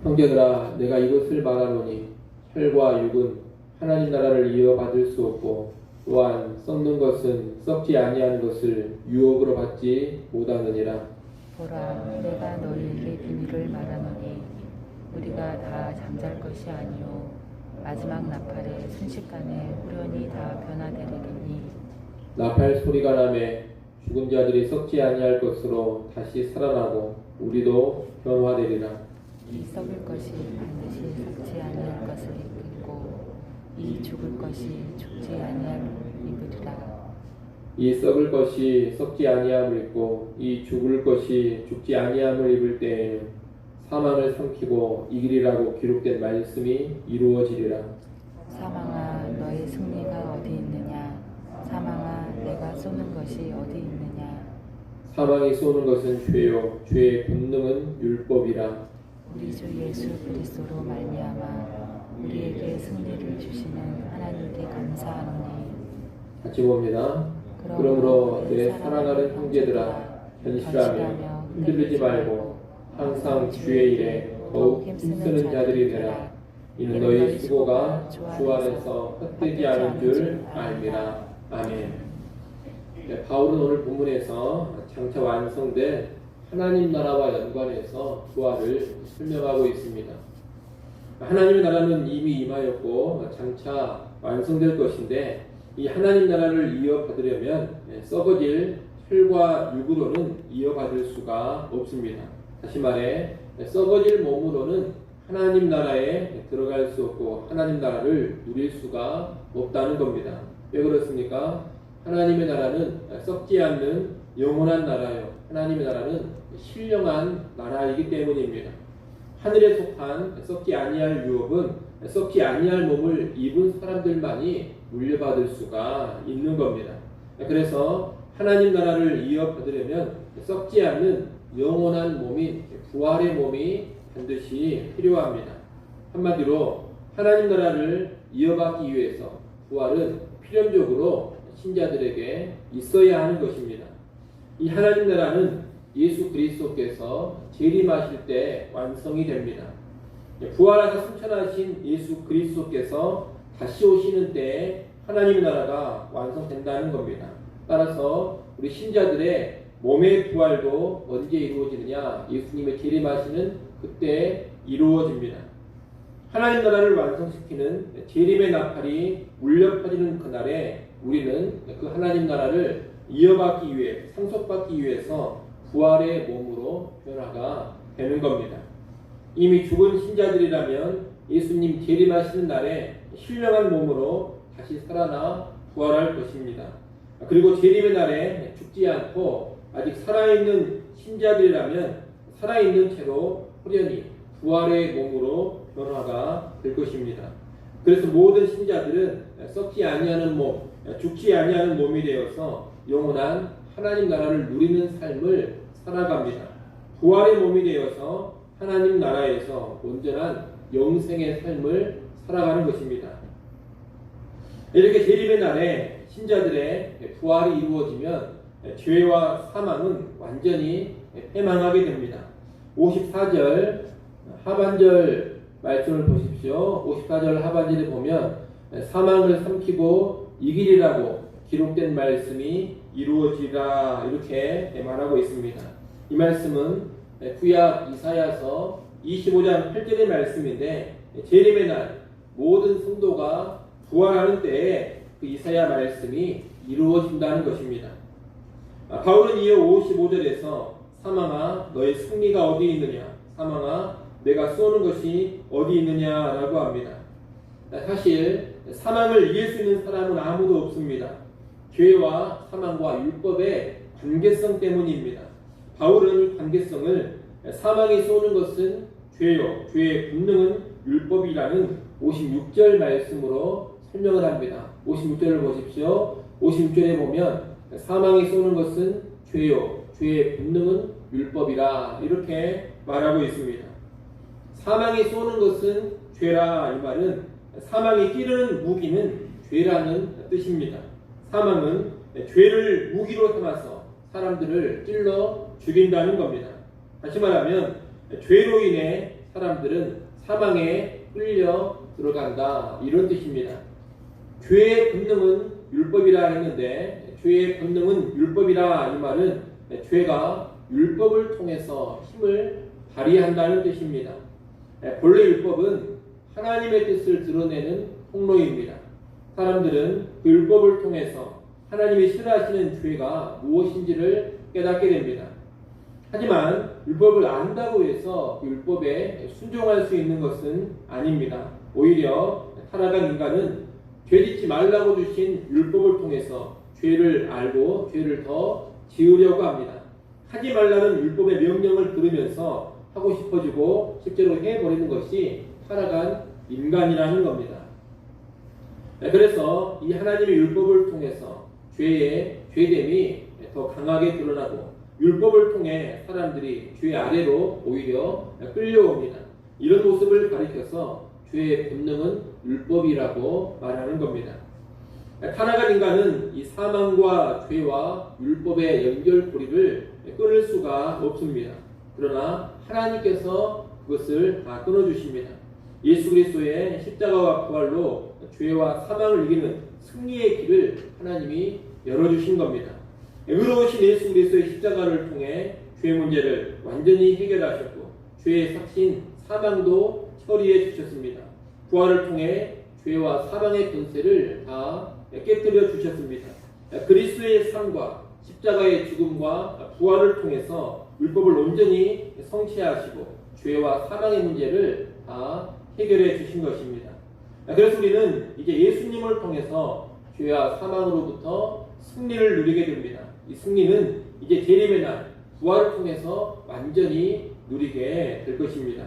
형제들아, 내가 이것을 말하노니 혈과 육은 하나님 나라를 이어받을 수 없고 또한 썩는 것은 썩지 아니한 것을 유업으로 받지 못하느니라. 보라, 내가 너희에게 비밀을 말하노니 우리가 다 잠잘 것이 아니요 마지막 나팔에 순식간에 후련히 다 변화되리니. 나팔 소리가 나매 죽은 자들이 썩지 아니할 것으로 다시 살아나고 우리도 변화되리라. 이 썩을 것이 반드시 썩지 아니할 것을 입고 이 죽을 것이 죽지 아니할 입으리라. 이 썩을 것이 썩지 아니함을 입고 이 죽을 것이 죽지 아니함을 입을 때에는 사망을 삼키고 이기리라고 기록된 말씀이 이루어지리라. 사망아, 너의 승리가 어디 있느냐? 사망아, 내가 쏘는 것이 어디 있느냐? 사망이 쏘는 것은 죄요 죄의 본능은 율법이라. 우리 주 예수 그리스도로 말미암아 우리에게 승리를 주시는 하나님께 감사하노니. 같이 봅니다. 그러므로 내 사랑하는 형제들아, 견실하며 흔들리지 말고 항상 주의 일에 더욱 힘쓰는 자들이 되라. 이는 너희 수고가 주 안에서 헛되지 않은 줄 알미라. 아멘. 네, 바울은 오늘 본문에서 장차 완성될 하나님 나라와 연관해서 부활을 설명하고 있습니다. 하나님의 나라는 이미 임하였고 장차 완성될 것인데 이 하나님 나라를 이어받으려면 썩어질 혈과 육으로는 이어받을 수가 없습니다. 다시 말해 썩어질 몸으로는 하나님 나라에 들어갈 수 없고 하나님 나라를 누릴 수가 없다는 겁니다. 왜 그렇습니까? 하나님의 나라는 썩지 않는 영원한 나라요. 하나님의 나라는 신령한 나라이기 때문입니다. 하늘에 속한 썩지 아니할 유업은 썩지 아니할 몸을 입은 사람들만이 물려받을 수가 있는 겁니다. 그래서 하나님 나라를 이어받으려면 썩지 않는 영원한 몸인 부활의 몸이 반드시 필요합니다. 한마디로 하나님 나라를 이어받기 위해서 부활은 필연적으로 신자들에게 있어야 하는 것입니다. 이 하나님 나라는 예수 그리스도께서 재림하실 때 완성이 됩니다. 부활하사 승천하신 예수 그리스도께서 다시 오시는 때에 하나님의 나라가 완성된다는 겁니다. 따라서 우리 신자들의 몸의 부활도 언제 이루어지느냐? 예수님의 재림하시는 그때 이루어집니다. 하나님 나라를 완성시키는 재림의 나팔이 울려 퍼지는 그날에 우리는 그 하나님 나라를 이어받기 위해 상속받기 위해서 부활의 몸으로 변화가 되는 겁니다. 이미 죽은 신자들이라면 예수님 재림하시는 날에 신령한 몸으로 다시 살아나 부활할 것입니다. 그리고 재림의 날에 죽지 않고 아직 살아있는 신자들이라면 살아있는 채로 호련히 부활의 몸으로 변화가 될 것입니다. 그래서 모든 신자들은 썩지 아니하는 몸, 죽지 아니하는 몸이 되어서 영원한 하나님 나라를 누리는 삶을 살아갑니다. 부활의 몸이 되어서 하나님 나라에서 온전한 영생의 삶을 살아가는 것입니다. 이렇게 재림의 날에 신자들의 부활이 이루어지면 죄와 사망은 완전히 패망하게 됩니다. 54절 하반절 말씀을 보십시오. 54절 하반절에 보면 사망을 삼키고 이기리라고 기록된 말씀이 이루어지라 이렇게 말하고 있습니다. 이 말씀은 구약 이사야서 25장 8절의 말씀인데 재림의 날 모든 성도가 부활하는 때에 그 이사야 말씀이 이루어진다는 것입니다. 바울은 이어 55절에서 사망아 너의 승리가 어디 있느냐? 사망아 내가 쏘는 것이 어디 있느냐라고 합니다. 사실 사망을 이길 수 있는 사람은 아무도 없습니다. 죄와 사망과 율법의 관계성 때문입니다. 바울은 관계성을 사망이 쏘는 것은 죄요, 죄의 본능은 율법이라는 56절 말씀으로 설명을 합니다. 56절을 보십시오. 56절에 보면 사망이 쏘는 것은 죄요, 죄의 본능은 율법이라 이렇게 말하고 있습니다. 사망이 쏘는 것은 죄라 이 말은 사망이 찌르는 무기는 죄라는 뜻입니다. 사망은 죄를 무기로 삼아서 사람들을 찔러 죽인다는 겁니다. 다시 말하면 죄로 인해 사람들은 사망에 끌려 들어간다. 이런 뜻입니다. 죄의 본능은 율법이라 했는데 죄의 본능은 율법이라 이 말은 죄가 율법을 통해서 힘을 발휘한다는 뜻입니다. 본래 율법은 하나님의 뜻을 드러내는 통로입니다. 사람들은 그 율법을 통해서 하나님이 싫어하시는 죄가 무엇인지를 깨닫게 됩니다. 하지만 율법을 안다고 해서 그 율법에 순종할 수 있는 것은 아닙니다. 오히려 타락한 인간은 죄짓지 말라고 주신 율법을 통해서 죄를 알고 죄를 더 지으려고 합니다. 하지 말라는 율법의 명령을 들으면서 하고 싶어지고 실제로 해버리는 것이 타락한 인간이라는 겁니다. 그래서 이 하나님의 율법을 통해서 죄의 죄됨이 더 강하게 드러나고 율법을 통해 사람들이 죄 아래로 오히려 끌려옵니다. 이런 모습을 가리켜서 죄의 본능은 율법이라고 말하는 겁니다. 타락한 인간은 이 사망과 죄와 율법의 연결고리를 끊을 수가 없습니다. 그러나 하나님께서 그것을 다 끊어주십니다. 예수 그리스도의 십자가와 부활로 죄와 사망을 이기는 승리의 길을 하나님이 열어주신 겁니다. 의로우신 예수 그리스도의 십자가를 통해 죄 문제를 완전히 해결하셨고 죄의 삭신 사망도 처리해 주셨습니다. 부활을 통해 죄와 사망의 권세를 다 깨뜨려 주셨습니다. 그리스도의 삶과 십자가의 죽음과 부활을 통해서 율법을 온전히 성취하시고 죄와 사망의 문제를 다 해결해 주신 것입니다. 그래서 우리는 이제 예수님을 통해서 죄와 사망으로부터 승리를 누리게 됩니다. 이 승리는 이제 재림의 날 부활을 통해서 완전히 누리게 될 것입니다.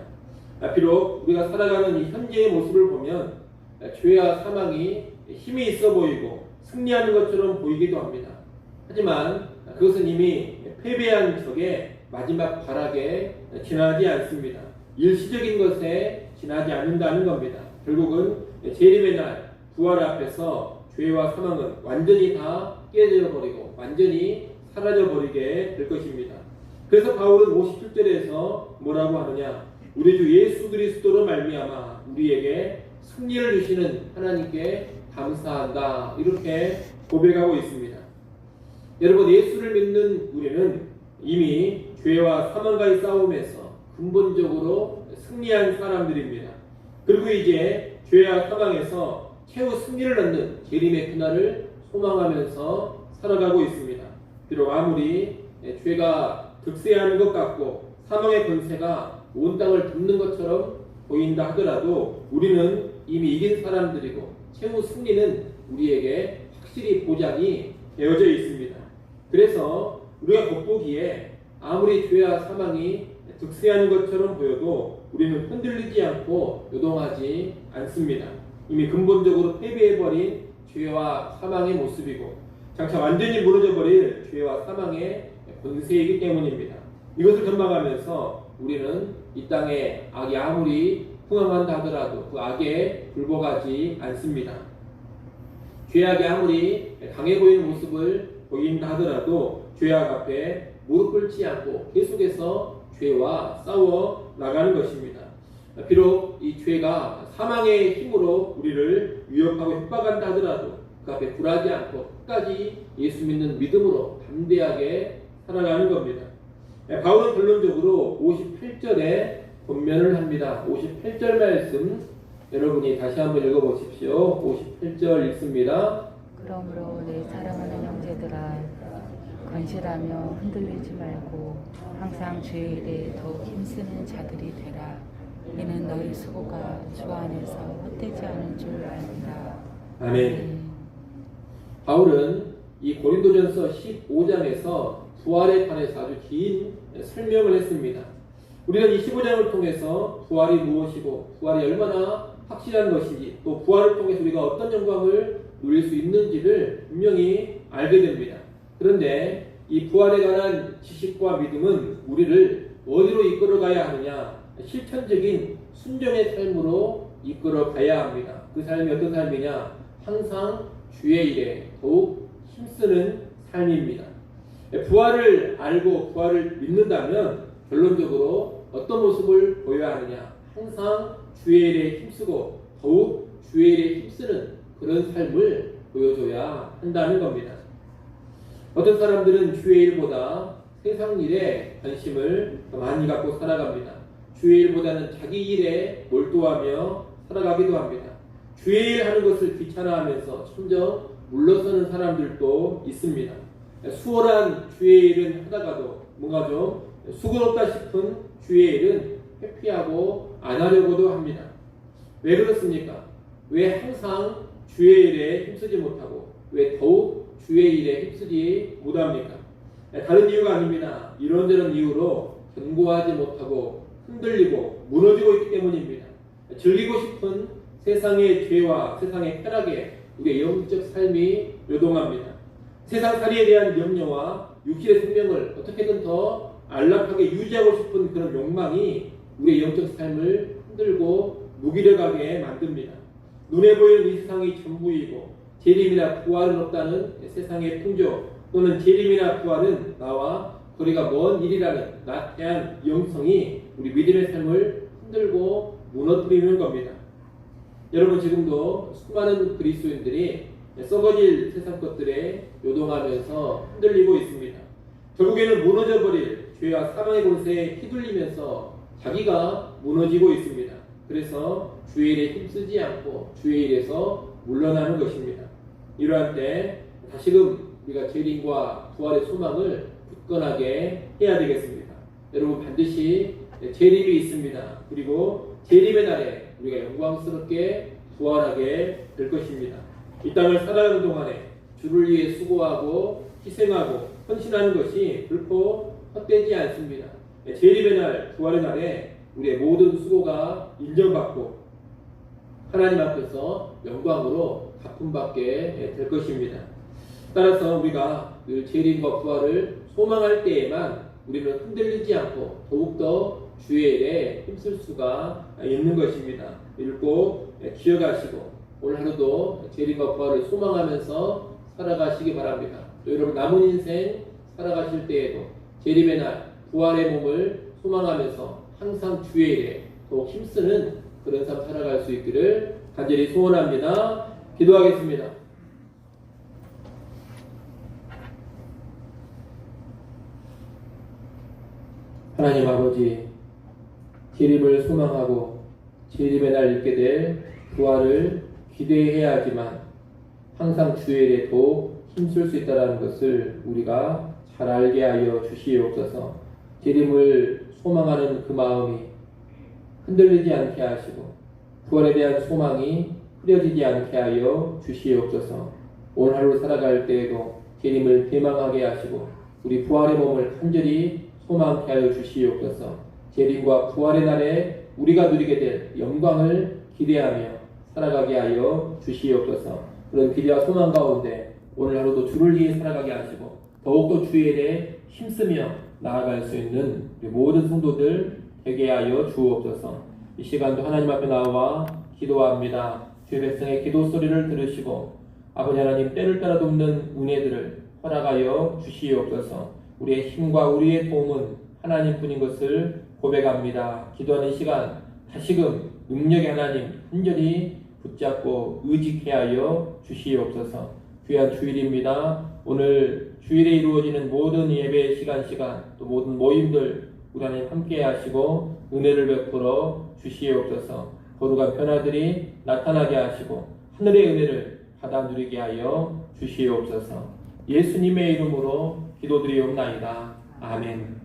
비록 우리가 살아가는 이 현재의 모습을 보면 죄와 사망이 힘이 있어 보이고 승리하는 것처럼 보이기도 합니다. 하지만 그것은 이미 패배한 적의 마지막 발악에 지나지 않습니다. 일시적인 것에 지나지 않는다는 겁니다. 결국은 재림의 날 부활 앞에서 죄와 사망은 완전히 다 깨져 버리고 완전히 사라져 버리게 될 것입니다. 그래서 바울은 57절에서 뭐라고 하느냐? 우리 주 예수 그리스도로 말미암아 우리에게 승리를 주시는 하나님께 감사한다. 이렇게 고백하고 있습니다. 여러분, 예수를 믿는 우리는 이미 죄와 사망과의 싸움에서 근본적으로 승리한 사람들입니다. 그리고 이제 죄와 사망에서 최후 승리를 얻는 재림의 그날을 소망하면서 살아가고 있습니다. 비록 아무리 죄가 득세하는 것 같고 사망의 권세가 온 땅을 덮는 것처럼 보인다 하더라도 우리는 이미 이긴 사람들이고 최후 승리는 우리에게 확실히 보장이 되어져 있습니다. 그래서 우리가 겉보기에 아무리 죄와 사망이 득세하는 것처럼 보여도 우리는 흔들리지 않고 요동하지 않습니다. 이미 근본적으로 패배해버린 죄와 사망의 모습이고 장차 완전히 무너져버릴 죄와 사망의 권세이기 때문입니다. 이것을 전망하면서 우리는 이 땅에 악이 아무리 흥황한다 하더라도 그 악에 굴복하지 않습니다. 죄악이 아무리 강해 보이는 모습을 보인다 하더라도 죄악 앞에 무릎 꿇지 않고 계속해서 죄와 싸워 나가는 것입니다. 비록 이 죄가 사망의 힘으로 우리를 위협하고 협박한다 하더라도 그 앞에 굴하지 않고 끝까지 예수 믿는 믿음으로 담대하게 살아가는 겁니다. 바울은 결론적으로 58절에 권면을 합니다. 58절 말씀 여러분이 다시 한번 읽어보십시오. 58절 읽습니다. 그러므로 내 사랑하는 형제들아 건실하며 흔들리지 말고 항상 주의 일에 더욱 힘쓰는 자들이 되라. 이는 너희 수고가 주 안에서 헛되지 않은 줄 알리라. 아멘. 바울은 이 고린도전서 15장에서 부활에 관해서 아주 긴 설명을 했습니다. 우리는 이 15장을 통해서 부활이 무엇이고 부활이 얼마나 확실한 것인지 또 부활을 통해서 우리가 어떤 영광을 누릴 수 있는지를 분명히 알게 됩니다. 그런데 이 부활에 관한 지식과 믿음은 우리를 어디로 이끌어가야 하느냐? 실천적인 순종의 삶으로 이끌어가야 합니다. 그 삶이 어떤 삶이냐? 항상 주의 일에 더욱 힘쓰는 삶입니다. 부활을 알고 부활을 믿는다면 결론적으로 어떤 모습을 보여야 하느냐? 항상 주의 일에 힘쓰고 더욱 주의 일에 힘쓰는 그런 삶을 보여줘야 한다는 겁니다. 어떤 사람들은 주의 일보다 세상 일에 관심을 더 많이 갖고 살아갑니다. 주의 일보다는 자기 일에 몰두하며 살아가기도 합니다. 주의 일 하는 것을 귀찮아하면서 점점 물러서는 사람들도 있습니다. 수월한 주의 일은 하다가도 뭔가 좀 수고롭다 싶은 주의 일은 회피하고 안 하려고도 합니다. 왜 그렇습니까? 왜 항상 주의 일에 힘쓰지 못하고 왜 더욱 주의 일에 힘쓰지 못합니까? 다른 이유가 아닙니다. 이런저런 이유로 견고하지 못하고 흔들리고 무너지고 있기 때문입니다. 즐기고 싶은 세상의 죄와 세상의 쾌락에 우리의 영적 삶이 요동합니다. 세상살이에 대한 염려와 육신의 생명을 어떻게든 더 안락하게 유지하고 싶은 그런 욕망이 우리의 영적 삶을 흔들고 무기력하게 만듭니다. 눈에 보이는 이 세상이 전부이고 재림이나 부활은 없다는 세상의 풍조 또는 재림이나 부활은 나와 거리가 먼 일이라는 나태한 영성이 우리 믿음의 삶을 흔들고 무너뜨리는 겁니다. 여러분 지금도 수많은 그리스도인들이 썩어질 세상 것들에 요동하면서 흔들리고 있습니다. 결국에는 무너져버릴 죄와 사망의 권세에 휘둘리면서 자기가 무너지고 있습니다. 그래서 주의 일에 힘쓰지 않고 주의 일에서 물러나는 것입니다. 이러한 때 다시금 우리가 재림과 부활의 소망을 굳건하게 해야 되겠습니다. 여러분 반드시 재림이 있습니다. 그리고 재림의 날에 우리가 영광스럽게 부활하게 될 것입니다. 이 땅을 살아가는 동안에 주를 위해 수고하고 희생하고 헌신하는 것이 결코 헛되지 않습니다. 재림의 날, 부활의 날에 우리의 모든 수고가 인정받고 하나님 앞에서 영광으로 갚음받게 될 것입니다. 따라서 우리가 늘 재림과 부활을 소망할 때에만 우리는 흔들리지 않고 더욱더 주의 일에 힘쓸 수가 있는 것입니다. 읽고 기억하시고 오늘 하루도 재림과 부활을 소망하면서 살아가시기 바랍니다. 또 여러분 남은 인생 살아가실 때에도 재림의 날 부활의 몸을 소망하면서 항상 주의 일에 더욱 힘쓰는 그런 삶 살아갈 수 있기를 간절히 소원합니다. 기도하겠습니다. 하나님 아버지, 재림을 소망하고 재림의 날 있게 될 부활을 기대해야 하지만 항상 주의 일에 더욱 힘쓸 수 있다는 것을 우리가 잘 알게 하여 주시옵소서. 재림을 소망하는 그 마음이 흔들리지 않게 하시고 부활에 대한 소망이 흐려지지 않게 하여 주시옵소서. 오늘 하루 살아갈 때에도 재림을 대망하게 하시고 우리 부활의 몸을 간절히 소망케 하여 주시옵소서. 재림과 부활의 날에 우리가 누리게 될 영광을 기대하며 살아가게 하여 주시옵소서. 그런 기대와 소망 가운데 오늘 하루도 주를 위해 살아가게 하시고 더욱더 주의 일에 힘쓰며 나아갈 수 있는 우리 모든 성도들 되게 하여 주옵소서. 이 시간도 하나님 앞에 나와 기도합니다. 주의 백성의 기도 소리를 들으시고 아버지 하나님 때를 따라 돕는 은혜들을 허락하여 주시옵소서. 우리의 힘과 우리의 도움은 하나님뿐인 것을 고백합니다. 기도하는 시간 다시금 능력의 하나님 간절히 붙잡고 의지케 하여 주시옵소서. 귀한 주일입니다. 오늘 주일에 이루어지는 모든 예배 시간 또 모든 모임들 우리 하나님 함께 하시고 은혜를 베풀어 주시옵소서. 거룩한 변화들이 나타나게 하시고 하늘의 은혜를 받아 누리게 하여 주시옵소서. 예수님의 이름으로 기도드리옵나이다. 아멘.